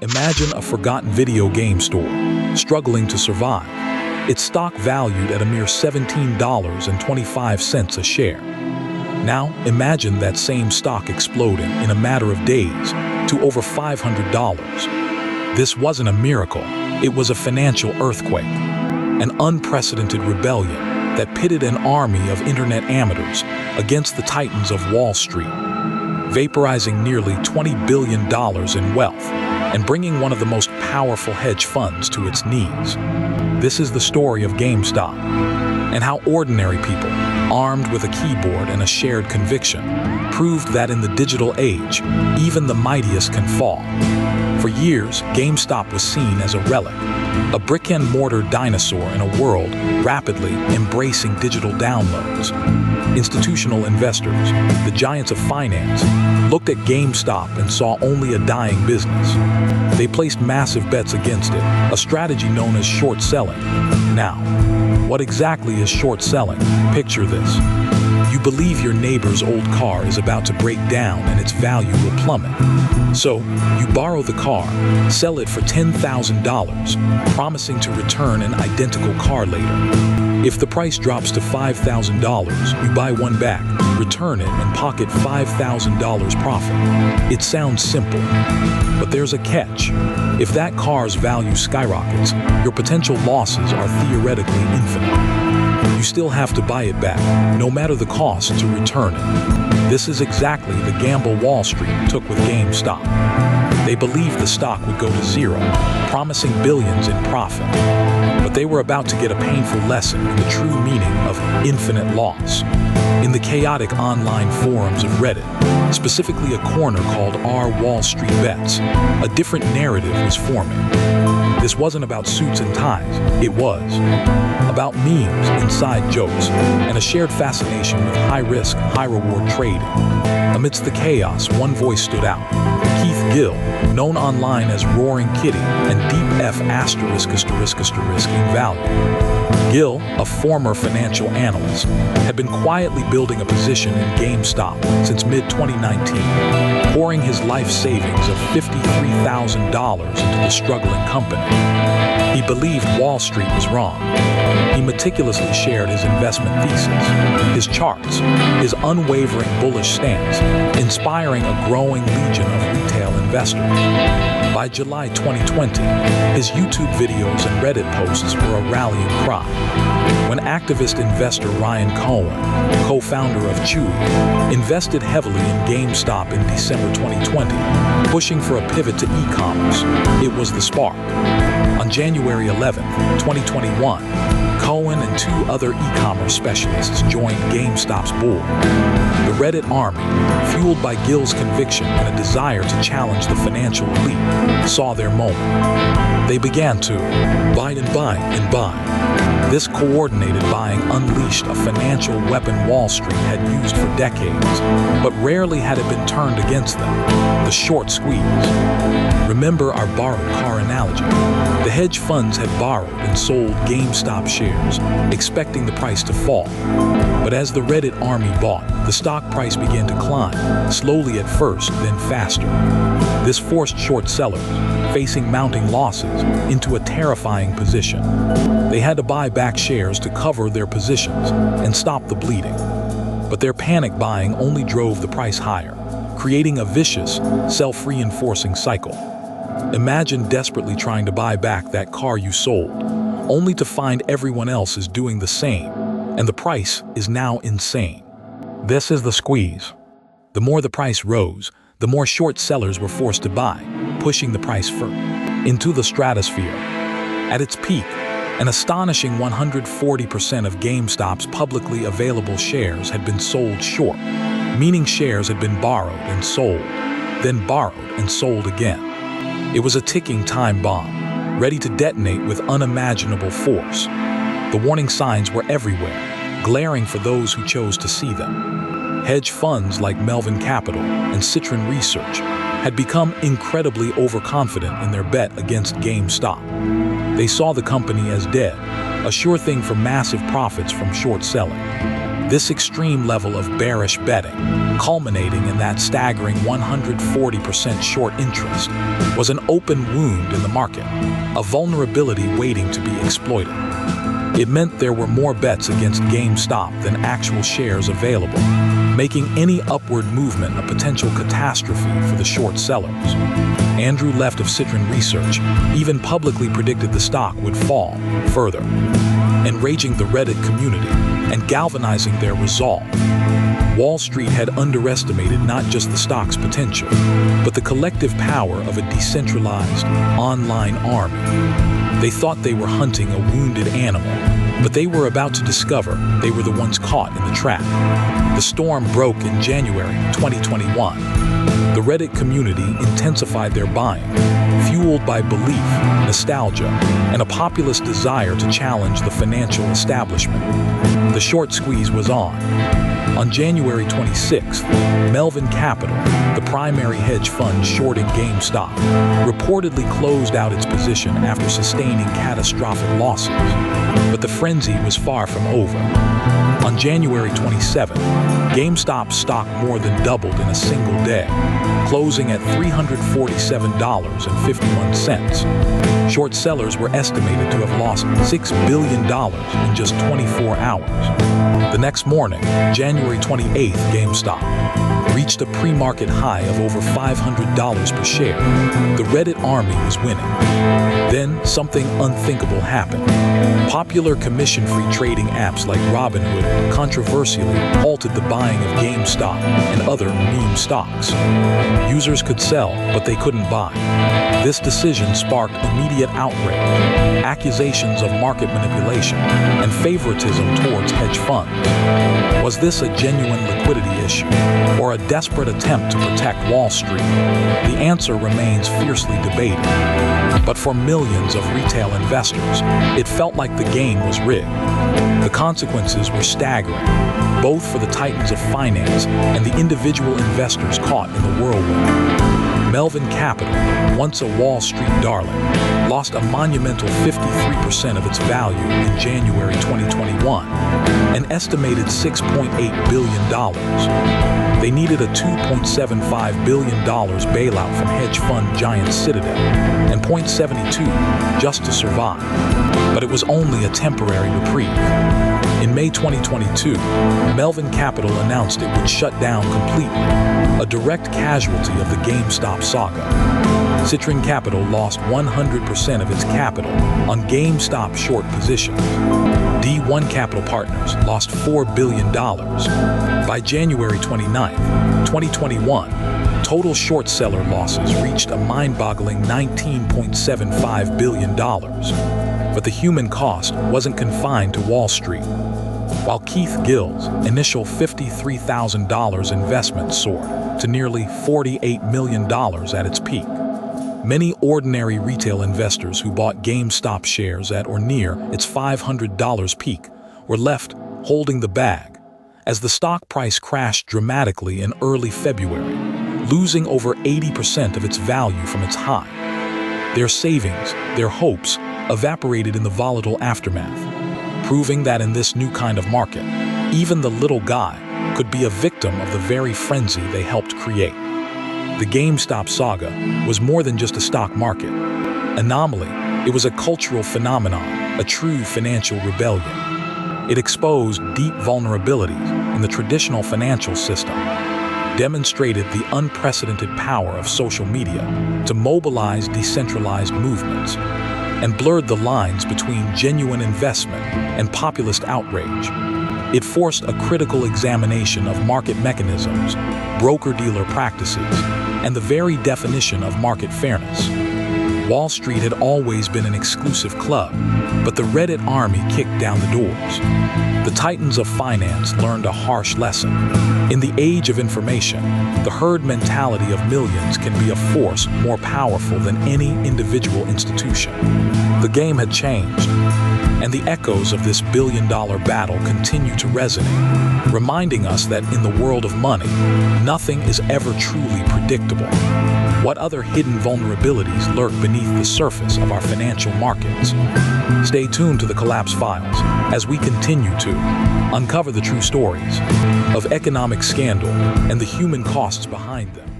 Imagine a forgotten video game store, struggling to survive. Its stock valued at a mere $17.25 a share. Now, imagine that same stock exploding in a matter of days to over $500. This wasn't a miracle, it was a financial earthquake, an unprecedented rebellion that pitted an army of internet amateurs against the titans of Wall Street, vaporizing nearly $20 billion in wealth and bringing one of the most powerful hedge funds to its knees. This is the story of GameStop, and how ordinary people, armed with a keyboard and a shared conviction, proved that in the digital age, even the mightiest can fall. For years, GameStop was seen as a relic, a brick-and-mortar dinosaur in a world rapidly embracing digital downloads. Institutional investors, the giants of finance, looked at GameStop and saw only a dying business. They placed massive bets against it, a strategy known as short selling. Now, what exactly is short selling? Picture this. You believe your neighbor's old car is about to break down and its value will plummet. So, you borrow the car, sell it for $10,000, promising to return an identical car later. If the price drops to $5,000, you buy one back, return it, and pocket $5,000 profit. It sounds simple, but there's a catch. If that car's value skyrockets, your potential losses are theoretically infinite. You still have to buy it back, no matter the cost to return it. This is exactly the gamble Wall Street took with GameStop. They believed the stock would go to zero, promising billions in profit. But they were about to get a painful lesson in the true meaning of infinite loss. In the chaotic online forums of Reddit, specifically a corner called WallStreetBets, a different narrative was forming. This wasn't about suits and ties, it was about memes, inside jokes, and a shared fascination with high-risk, high-reward trading. Amidst the chaos, one voice stood out. Keith Gill, known online as Roaring Kitty and Deep F*** in value. Gill, a former financial analyst, had been quietly building a position in GameStop since mid-2019, pouring his life savings of $53,000 into the struggling company. He believed Wall Street was wrong. He meticulously shared his investment thesis, his charts, his unwavering bullish stance, inspiring a growing legion of retail investors. By July 2020, his YouTube videos and Reddit posts were a rallying cry. When activist investor Ryan Cohen, co-founder of Chewy, invested heavily in GameStop in December 2020, pushing for a pivot to e-commerce, it was the spark. On January 11, 2021, Cohen and two other e-commerce specialists joined GameStop's board. The Reddit army, fueled by Gill's conviction and a desire to challenge the financial elite, saw their moment. They began to buy and buy and buy. This coordinated buying unleashed a financial weapon Wall Street had used for decades, but rarely had it been turned against them: the short squeeze. Remember our borrowed car analogy. The hedge funds had borrowed and sold GameStop shares, expecting the price to fall. But as the Reddit army bought, the stock price began to climb, slowly at first, then faster. This forced short sellers, facing mounting losses, into a terrifying position. They had to buy back shares to cover their positions and stop the bleeding. But their panic buying only drove the price higher, creating a vicious, self-reinforcing cycle. Imagine desperately trying to buy back that car you sold, only to find everyone else is doing the same, and the price is now insane. This is the squeeze. The more the price rose, the more short sellers were forced to buy, pushing the price further into the stratosphere. At its peak, an astonishing 140% of GameStop's publicly available shares had been sold short, meaning shares had been borrowed and sold, then borrowed and sold again. It was a ticking time bomb, ready to detonate with unimaginable force. The warning signs were everywhere, glaring for those who chose to see them. Hedge funds like Melvin Capital and Citron Research had become incredibly overconfident in their bet against GameStop. They saw the company as dead, a sure thing for massive profits from short selling. This extreme level of bearish betting, culminating in that staggering 140% short interest, was an open wound in the market, a vulnerability waiting to be exploited. It meant there were more bets against GameStop than actual shares available, making any upward movement a potential catastrophe for the short sellers. Andrew Left of Citron Research even publicly predicted the stock would fall further, enraging the Reddit community and galvanizing their resolve. Wall Street had underestimated not just the stock's potential, but the collective power of a decentralized, online army. They thought they were hunting a wounded animal, but they were about to discover they were the ones caught in the trap. The storm broke in January 2021. The Reddit community intensified their buying, fueled by belief, nostalgia, and a populist desire to challenge the financial establishment. The short squeeze was on. On January 26th, Melvin Capital, the primary hedge fund shorting GameStop, reportedly closed out its position after sustaining catastrophic losses. But the frenzy was far from over. On January 27th, GameStop's stock more than doubled in a single day, closing at $347.51. Short sellers were estimated to have lost $6 billion in just 24 hours. The next morning, January 28th, GameStop reached a pre-market high of over $500 per share. The Reddit army was winning. Then something unthinkable happened. Popular commission-free trading apps like Robinhood controversially halted the buying of GameStop and other meme stocks. Users could sell, but they couldn't buy. This decision sparked immediate outrage, accusations of market manipulation, and favoritism towards hedge funds. Was this a genuine liquidity issue, or a desperate attempt to protect Wall Street? The answer remains fiercely debated. But for millions of retail investors, it felt like the game was rigged. The consequences were staggering, both for the titans of finance and the individual investors caught in the whirlwind. Melvin Capital, once a Wall Street darling, lost a monumental 53% of its value in January 2021, an estimated $6.8 billion. They needed a $2.75 billion bailout from hedge fund giant Citadel and $0.72 just to survive. But it was only a temporary reprieve. In May 2022, Melvin Capital announced it would shut down completely, a direct casualty of the GameStop saga. Citron Capital lost 100% of its capital on GameStop short positions. D1 Capital Partners lost $4 billion. By January 29, 2021, total short seller losses reached a mind-boggling $19.75 billion. But the human cost wasn't confined to Wall Street. While Keith Gill's initial $53,000 investment soared to nearly $48 million at its peak, many ordinary retail investors who bought GameStop shares at or near its $500 peak were left holding the bag as the stock price crashed dramatically in early February, losing over 80% of its value from its high. Their savings, their hopes, evaporated in the volatile aftermath, proving that in this new kind of market, even the little guy could be a victim of the very frenzy they helped create. The GameStop saga was more than just a stock market anomaly. It was a cultural phenomenon, a true financial rebellion. It exposed deep vulnerabilities in the traditional financial system, demonstrated the unprecedented power of social media to mobilize decentralized movements, and blurred the lines between genuine investment and populist outrage. It forced a critical examination of market mechanisms, broker-dealer practices, and the very definition of market fairness. Wall Street had always been an exclusive club, but the Reddit army kicked down the doors. The titans of finance learned a harsh lesson. In the age of information, the herd mentality of millions can be a force more powerful than any individual institution. The game had changed, and the echoes of this billion-dollar battle continue to resonate, reminding us that in the world of money, nothing is ever truly predictable. What other hidden vulnerabilities lurk beneath beneath the surface of our financial markets. Stay tuned to the Collapse Files as we continue to uncover the true stories of economic scandal and the human costs behind them.